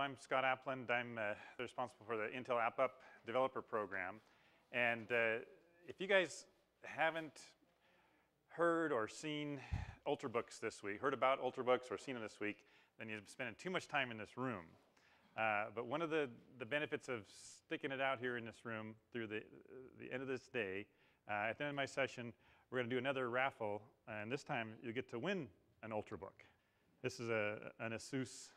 I'm Scott Apeland. I'm responsible for the Intel AppUp developer program. And if you guys haven't heard or seen Ultrabooks this week, heard about Ultrabooks or seen them this week, then you've been spending too much time in this room. But one of the benefits of sticking it out here in this room through the end of this day, at the end of my session, we're going to do another raffle, and this time you get to win an Ultrabook. This is an ASUS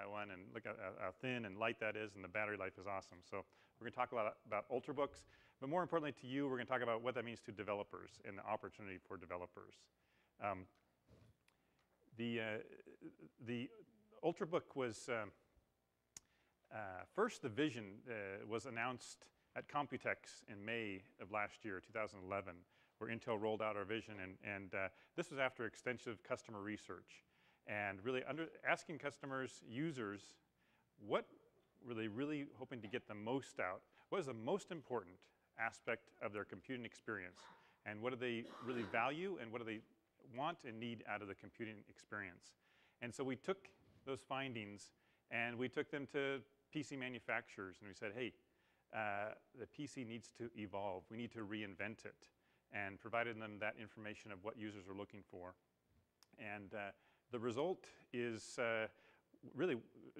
one, and look at how thin and light that is, and the battery life is awesome. So we're going to talk about Ultrabooks, but more importantly to you, we're going to talk about what that means to developers and the opportunity for developers. The Ultrabook was first, the vision was announced at Computex in May of last year, 2011, where Intel rolled out our vision, and this was after extensive customer research. And really asking customers, users, what were they really hoping to get the most out? What is the most important aspect of their computing experience? And what do they really value, and what do they want and need out of the computing experience? And so we took those findings and we took them to PC manufacturers, and we said, hey, the PC needs to evolve. We need to reinvent it, and provided them that information of what users are looking for. And the result is really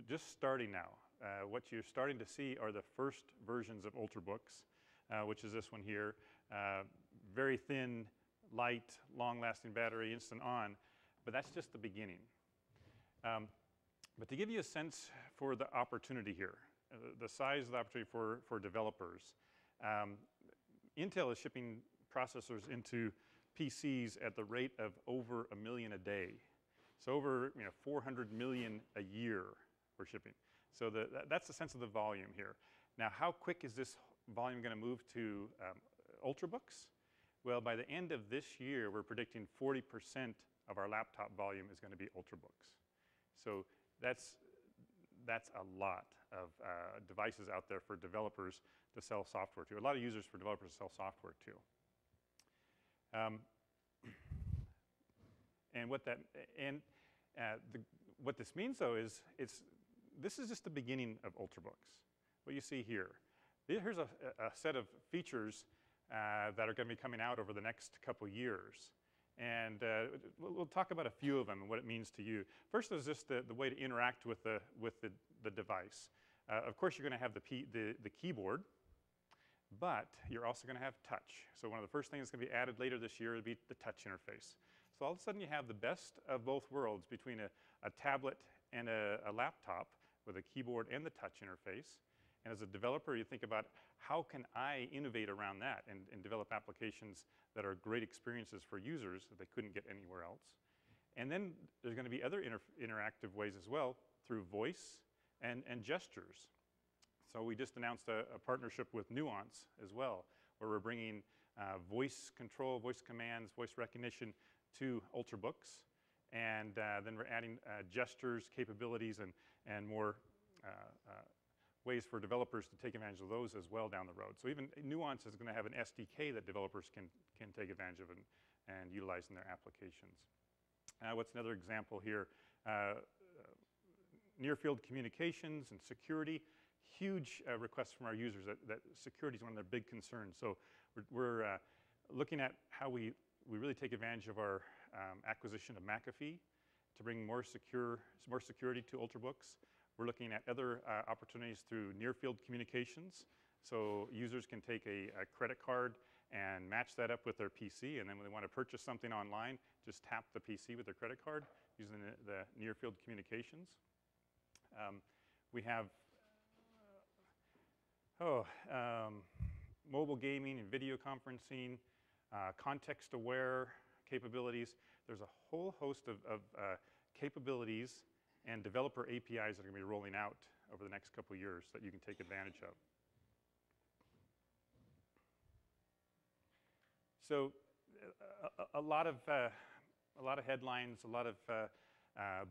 just starting now. What you're starting to see are the first versions of Ultrabooks, which is this one here. Very thin, light, long-lasting battery, instant on, but that's just the beginning. But to give you a sense for the opportunity here, the size of the opportunity for developers, Intel is shipping processors into PCs at the rate of over 1 million a day. So over 400 million a year we're shipping. So that's the sense of the volume here. Now, how quick is this volume going to move to Ultrabooks? Well, by the end of this year, we're predicting 40% of our laptop volume is going to be Ultrabooks. So that's a lot of devices out there for developers to sell software to. A lot of users for developers to sell software to. And what this means, though, is this is just the beginning of Ultrabooks. What you see here. Here's a set of features that are going to be coming out over the next couple years. And we'll talk about a few of them and what it means to you. First is just the way to interact with the device. Of course, you're going to have the keyboard, but you're also going to have touch. So one of the first things that's going to be added later this year will be the touch interface. So all of a sudden you have the best of both worlds between a tablet and a laptop with a keyboard and the touch interface. And as a developer, you think about how can I innovate around that and develop applications that are great experiences for users that they couldn't get anywhere else. And then there's going to be other interactive ways as well through voice and gestures. So we just announced a partnership with Nuance as well, where we're bringing voice control, voice commands, voice recognition to Ultrabooks. And then we're adding gestures, capabilities, and more ways for developers to take advantage of those as well down the road. So even Nuance is going to have an SDK that developers can take advantage of and utilize in their applications. What's another example here? Near-field communications and security. Huge requests from our users that security is one of their big concerns. So we're looking at how we really take advantage of our acquisition of McAfee to bring more security to Ultrabooks. We're looking at other opportunities through near-field communications. So users can take a credit card and match that up with their PC, and then when they want to purchase something online, just tap the PC with their credit card using the near-field communications. We have mobile gaming and video conferencing, context-aware capabilities. There's a whole host of capabilities and developer APIs that are going to be rolling out over the next couple of years that you can take advantage of. So a lot of headlines, a lot of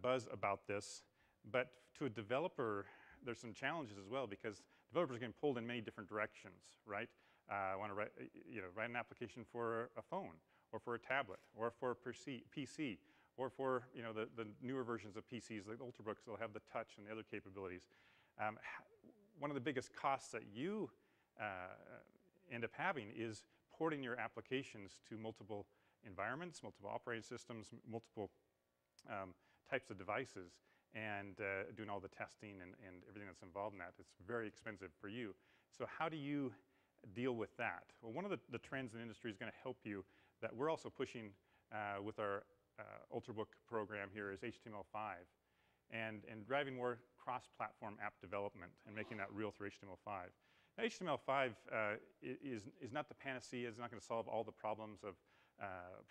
buzz about this, but to a developer, there's some challenges as well, because developers are getting pulled in many different directions, right? I want to write an application for a phone, or for a tablet, or for a PC, or for the newer versions of PCs like Ultrabooks, they'll have the touch and the other capabilities. One of the biggest costs that you end up having is porting your applications to multiple environments, multiple operating systems, multiple types of devices, and doing all the testing and everything that's involved in that. It's very expensive for you. So how do you deal with that? Well, one of the trends in the industry is going to help you that we're also pushing with our Ultrabook program here is HTML5 and driving more cross-platform app development and making that real through HTML5. Now, HTML5 is not the panacea. It's not going to solve all the problems of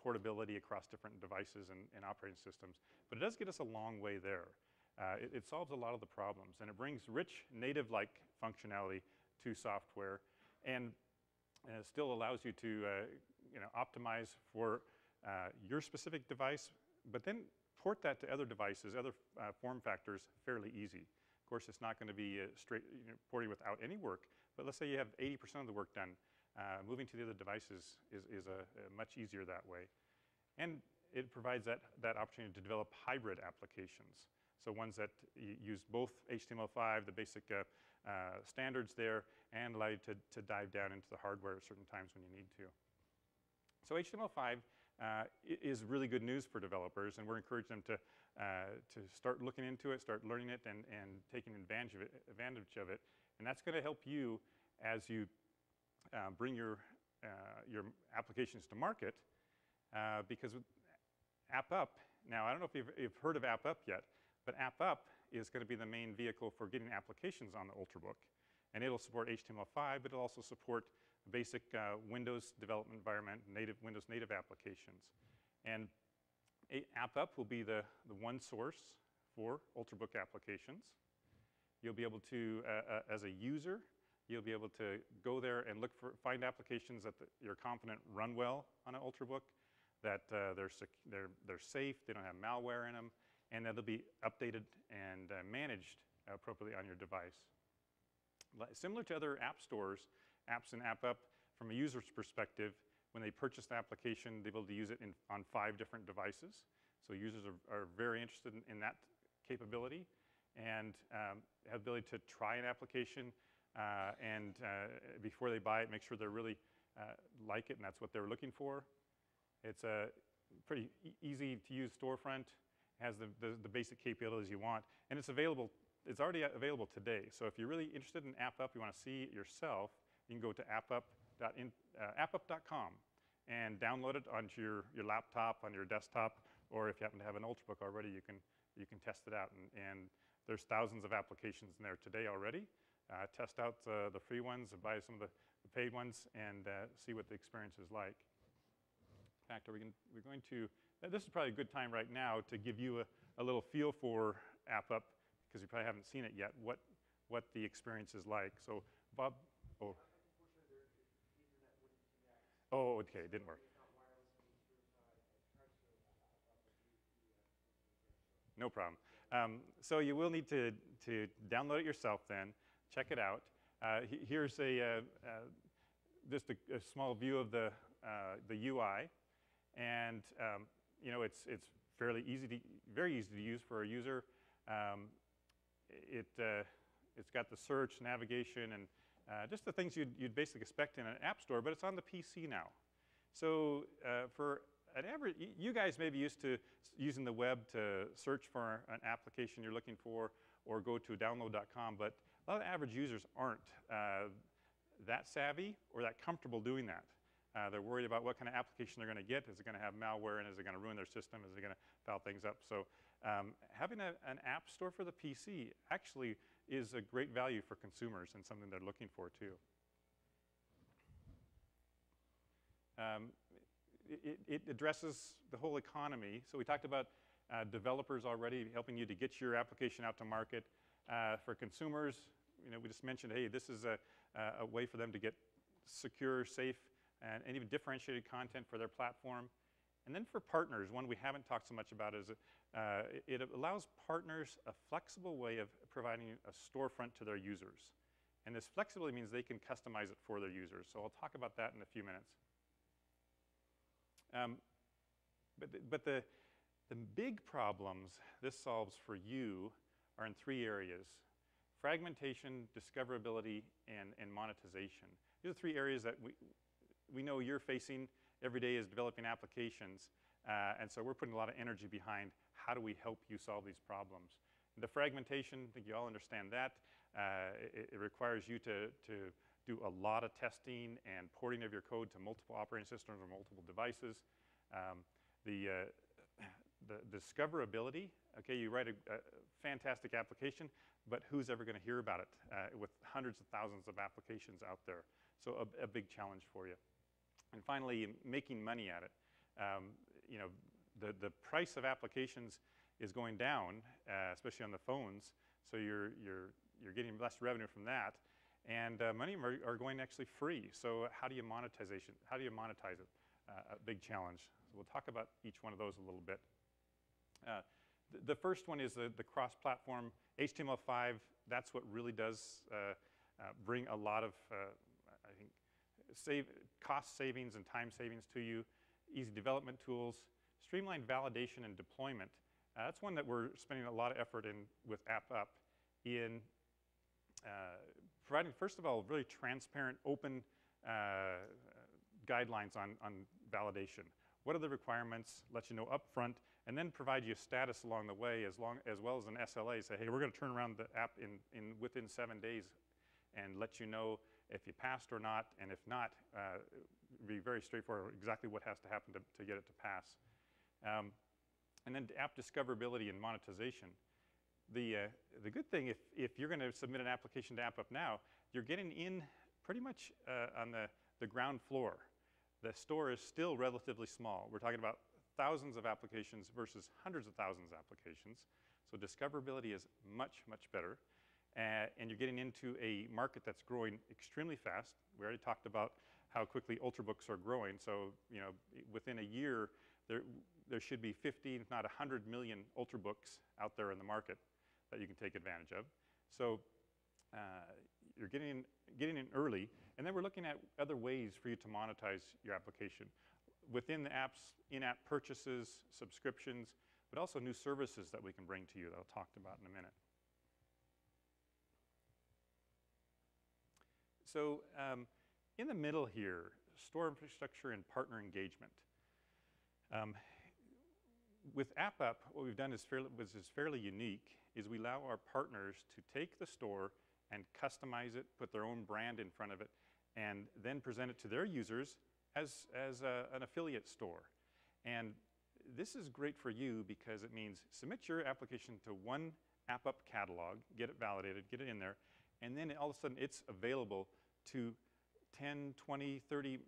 portability across different devices and operating systems, but it does get us a long way there. It solves a lot of the problems, and it brings rich native-like functionality to software, and still allows you to optimize for your specific device, but then port that to other devices, other form factors fairly easy. Of course, it's not going to be straight porting without any work, but let's say you have 80% of the work done. Moving to the other devices is much easier that way. And it provides that opportunity to develop hybrid applications. So ones that use both HTML5, the basic standards there, and allow you to dive down into the hardware at certain times when you need to. So HTML5 is really good news for developers, and we're encouraging them to start looking into it, start learning it, and taking advantage of it. And that's going to help you as you bring your applications to market, because with AppUp, now I don't know if you've heard of AppUp yet, but AppUp is going to be the main vehicle for getting applications on the Ultrabook. And it'll support HTML5, but it'll also support basic Windows development environment, Windows native applications. And AppUp will be the one source for Ultrabook applications. You'll be able to, as a user, you'll be able to go there and find applications that you're confident run well on an Ultrabook, that they're safe, they don't have malware in them, and that they'll be updated and managed appropriately on your device. Similar to other app stores, apps in AppUp, from a user's perspective, when they purchase the application, they'll be able to use it on 5 different devices. So users are very interested in that capability and have the ability to try an application and before they buy it, make sure they really like it and that's what they're looking for. It's a pretty easy to use storefront, has the basic capabilities you want, and it's available. It's already available today. So if you're really interested in AppUp, you want to see it yourself, you can go to appup.com and download it onto your laptop, on your desktop, or if you happen to have an Ultrabook already, you can test it out. And there's thousands of applications in there today already. Test out the free ones, buy some of the paid ones, and see what the experience is like. In fact, we're going to, this is probably a good time right now to give you a little feel for AppUp, because you probably haven't seen it yet, what the experience is like. So Bob, oh, okay, it didn't work. No problem. So you will need to download it yourself then, check it out. Here's just a small view of the UI, and it's fairly very easy to use for a user. It's got the search, navigation, and just the things you'd basically expect in an app store, but it's on the PC now. So for an average, you guys may be used to using the web to search for an application you're looking for or go to download.com, but a lot of average users aren't that savvy or that comfortable doing that. They're worried about what kind of application they're going to get. Is it going to have malware, and is it going to ruin their system? Is it going to foul things up? So having an app store for the PC actually is a great value for consumers and something they're looking for too. It addresses the whole economy. So we talked about developers already helping you to get your application out to market. For consumers, we just mentioned, hey, this is a way for them to get secure, safe, and even differentiated content for their platform. And then for partners, one we haven't talked so much about is it allows partners a flexible way of providing a storefront to their users. And this flexibility means they can customize it for their users. So I'll talk about that in a few minutes. But The big problems this solves for you are in 3 areas: fragmentation, discoverability, and monetization. These are 3 areas that we know you're facing every day as developing applications, and so we're putting a lot of energy behind how do we help you solve these problems. The fragmentation, I think you all understand that. It requires you to do a lot of testing and porting of your code to multiple operating systems or multiple devices. The discoverability, okay, you write a fantastic application, but who's ever going to hear about it with hundreds of thousands of applications out there? So a big challenge for you. And finally, making money at it. You know, the price of applications is going down, especially on the phones. So you're getting less revenue from that, and many of them are going actually free. So how do you monetize it? A big challenge. So we'll talk about each one of those a little bit. The first one is the cross-platform HTML5. That's what really does bring a lot of, I think, cost savings and time savings to you. Easy development tools, streamlined validation and deployment. That's one that we're spending a lot of effort in with AppUp in providing, first of all, really transparent, open guidelines on validation. What are the requirements? Let you know up front, and then provide you a status along the way, as well as an SLA. Say, hey, we're going to turn around the app within 7 days, and let you know if you passed or not, and if not, be very straightforward exactly what has to happen to get it to pass. And then app discoverability and monetization. The good thing, if you're going to submit an application to AppUp now, you're getting in pretty much on the ground floor. The store is still relatively small. We're talking about thousands of applications versus hundreds of thousands of applications. So discoverability is much, much better. And you're getting into a market that's growing extremely fast. We already talked about how quickly Ultrabooks are growing. So, you know, within a year, there should be 50, if not 100 million Ultrabooks out there in the market that you can take advantage of. So you're getting in early, and then we're looking at other ways for you to monetize your application within the app's in-app purchases, subscriptions, but also new services that we can bring to you that I'll talk about in a minute. So in the middle here, store infrastructure and partner engagement. With AppUp, what we've done is fairly unique, is we allow our partners to take the store and customize it, put their own brand in front of it, and then present it to their users as an affiliate store. And this is great for you because it means submit your application to one AppUp catalog, get it validated, get it in there, and then all of a sudden it's available to 10, 20, 30, it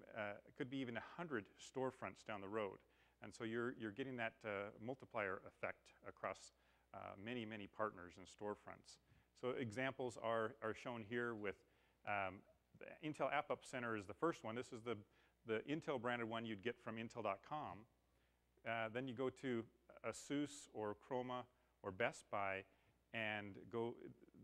could be even 100 storefronts down the road. And so you're getting that multiplier effect across many, many partners and storefronts. So examples are shown here with the Intel AppUp Center is the first one. This is the Intel branded one you'd get from Intel.com. Then you go to ASUS or Chroma or Best Buy and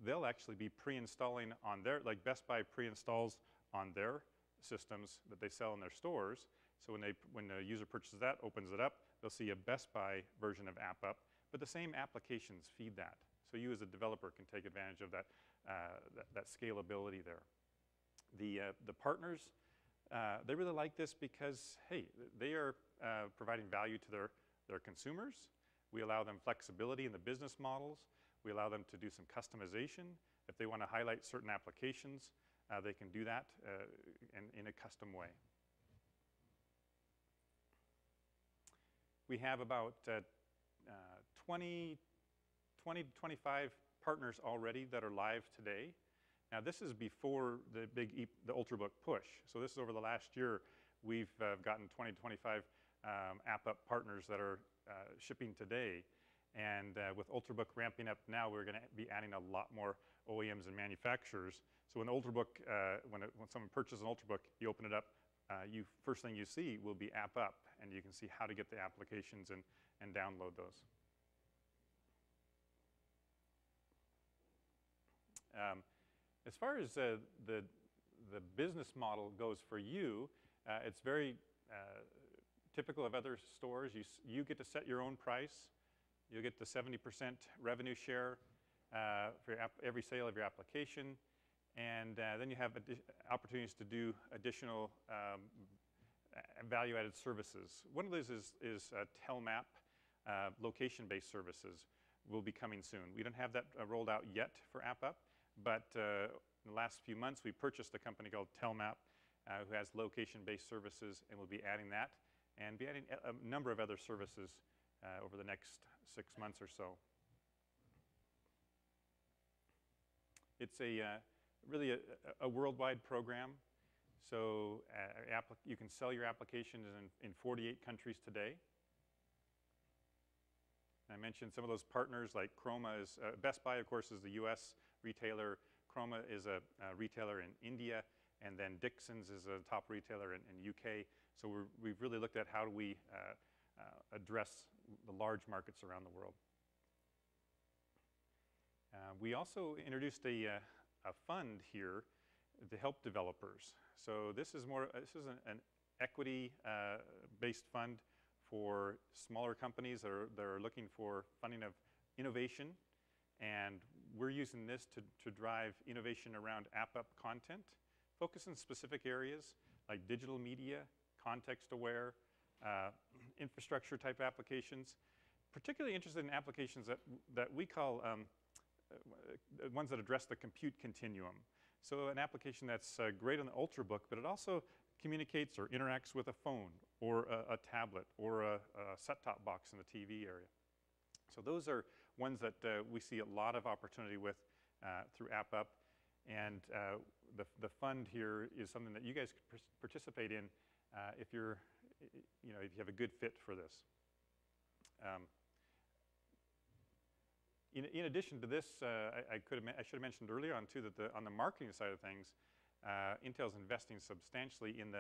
they'll actually be pre-installing on their, like Best Buy pre-installs on their systems that they sell in their stores. So when the user purchases that, opens it up, they'll see a Best Buy version of AppUp, but the same applications feed that. So you as a developer can take advantage of that scalability there. The partners, they really like this because, hey, they are providing value to their consumers. We allow them flexibility in the business models. We allow them to do some customization. If they want to highlight certain applications, they can do that in a custom way. We have about 20 to 25 partners already that are live today. Now this is before the Ultrabook push. So this is over the last year. We've gotten 20 to 25 AppUp partners that are shipping today. And with Ultrabook ramping up now, we're going to be adding a lot more OEMs and manufacturers. So when the Ultrabook, when someone purchases an Ultrabook, you open it up, first thing you see will be AppUp, and you can see how to get the applications and download those. As far as the business model goes for you, it's very Typical of other stores, you get to set your own price. You'll get the 70% revenue share for every sale of your application. And then you have opportunities to do additional value-added services. One of those is Telmap, location-based services will be coming soon. We don't have that rolled out yet for AppUp, but in the last few months we purchased a company called Telmap who has location-based services, and we'll be adding that and be adding a number of other services over the next 6 months or so. It's really a worldwide program. So you can sell your applications in 48 countries today. I mentioned some of those partners like Chroma is, Best Buy of course is the US retailer, Chroma is a retailer in India, and then Dixon's is a top retailer in UK. So we've really looked at how do we address the large markets around the world. We also introduced a fund here to help developers. So this is an equity based fund for smaller companies that are looking for funding of innovation, and we're using this to drive innovation around AppUp content, focus in specific areas like digital media, context-aware, infrastructure type applications. Particularly interested in applications that we call ones that address the compute continuum. So an application that's great on the Ultrabook, but it also communicates or interacts with a phone or a tablet or a set-top box in the TV area. So those are ones that we see a lot of opportunity with through AppUp, and the fund here is something that you guys could participate in if you're, if you have a good fit for this. In addition to this, I should have mentioned earlier on too that on the marketing side of things, Intel's investing substantially in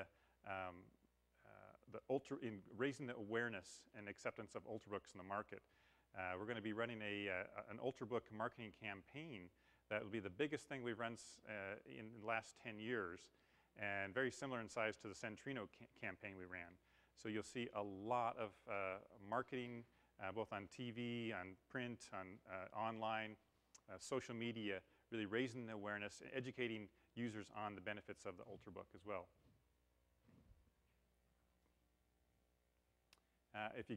in raising the awareness and acceptance of Ultrabooks in the market. We're going to be running an Ultrabook marketing campaign that will be the biggest thing we've run in the last 10 years, and very similar in size to the Centrino campaign we ran. So you'll see a lot of marketing, both on TV, on print, on online, social media, really raising the awareness, educating users on the benefits of the Ultrabook as well. If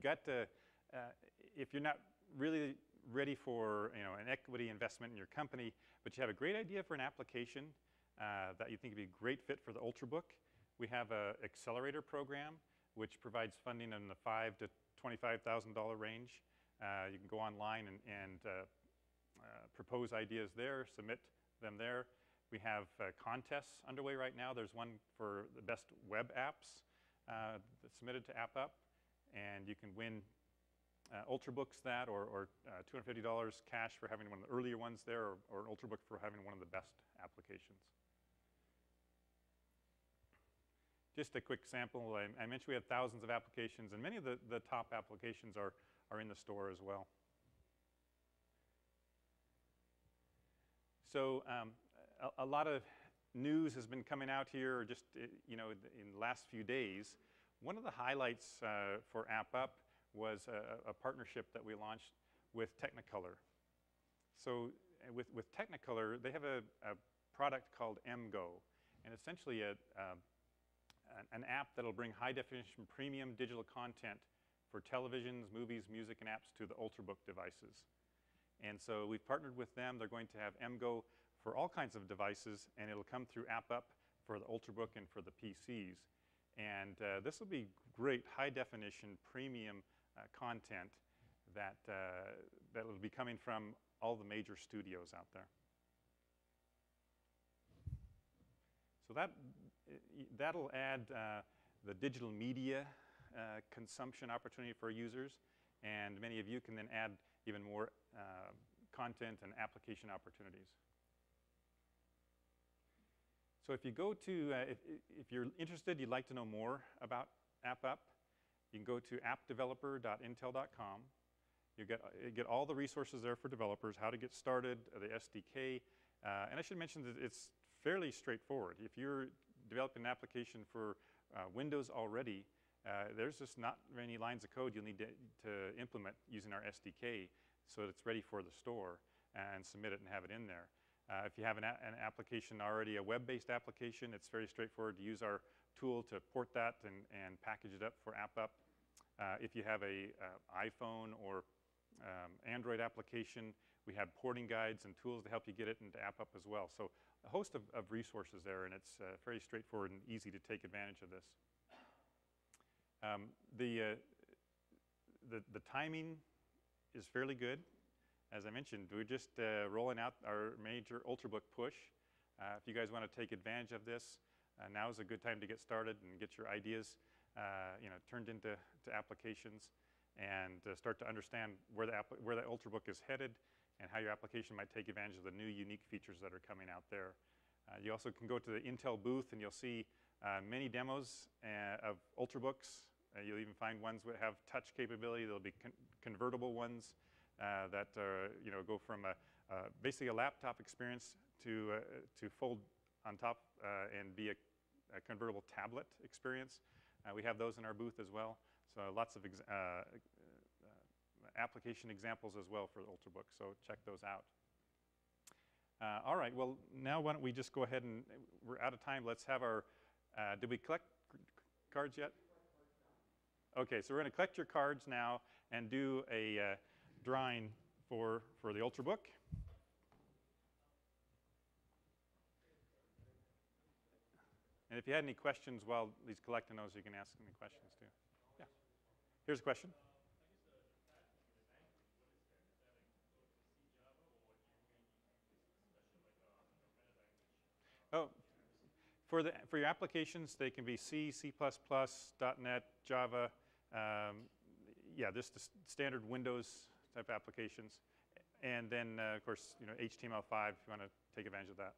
you're not really ready for an equity investment in your company, but you have a great idea for an application that you think would be a great fit for the Ultrabook, we have an accelerator program which provides funding in the $5,000 to $25,000 range. You can go online and propose ideas there, submit them there. We have contests underway right now. There's one for the best web apps that's submitted to AppUp, and you can win Ultrabooks or $250 cash for having one of the earlier ones there, or an Ultrabook for having one of the best applications. Just a quick sample. I mentioned we have thousands of applications, and many of the top applications are in the store as well. So a lot of news has been coming out here just in the last few days. One of the highlights for AppUp was a partnership that we launched with Technicolor. So with Technicolor, they have a product called MGO, and essentially an app that'll bring high-definition premium digital content for televisions, movies, music, and apps to the Ultrabook devices. And so we've partnered with them. They're going to have MGO for all kinds of devices, and it'll come through AppUp for the Ultrabook and for the PCs. And this will be great high-definition premium content that will be coming from all the major studios out there. So that'll add the digital media consumption opportunity for users, and many of you can then add even more content and application opportunities. So if you go to, if you're interested, you'd like to know more about AppUp, you can go to appdeveloper.intel.com. You get all the resources there for developers, how to get started, the SDK, and I should mention that it's fairly straightforward. If you're developing an application for Windows already, there's just not many lines of code you'll need to implement using our SDK so that it's ready for the store and submit it and have it in there. If you have an application already, a web-based application, it's very straightforward to use our tool to port that and package it up for AppUp. If you have a iPhone or Android application, we have porting guides and tools to help you get it into AppUp as well. So a host of resources there, and it's very straightforward and easy to take advantage of this. The timing is fairly good. As I mentioned, we're just rolling out our major Ultrabook push. If you guys want to take advantage of this, now is a good time to get started and get your ideas turned into applications and start to understand where the Ultrabook is headed and how your application might take advantage of the new unique features that are coming out there. You also can go to the Intel booth and you'll see many demos of Ultrabooks. You'll even find ones that have touch capability. There'll be convertible ones that go from basically a laptop experience to fold on top and be a convertible tablet experience. We have those in our booth as well. So lots of application examples as well for the Ultrabook. So check those out. All right. Well, now why don't we just go ahead and we're out of time. Let's have our. Did we collect cards yet? Okay. So we're going to collect your cards now and do a drawing for the Ultrabook. And if you had any questions while he's collecting those, you can ask any questions too. Yeah. Here's a question. Oh, for your applications, they can be C, C++, .NET, Java. Yeah, just the standard Windows type applications. And then, of course, HTML5 if you want to take advantage of that.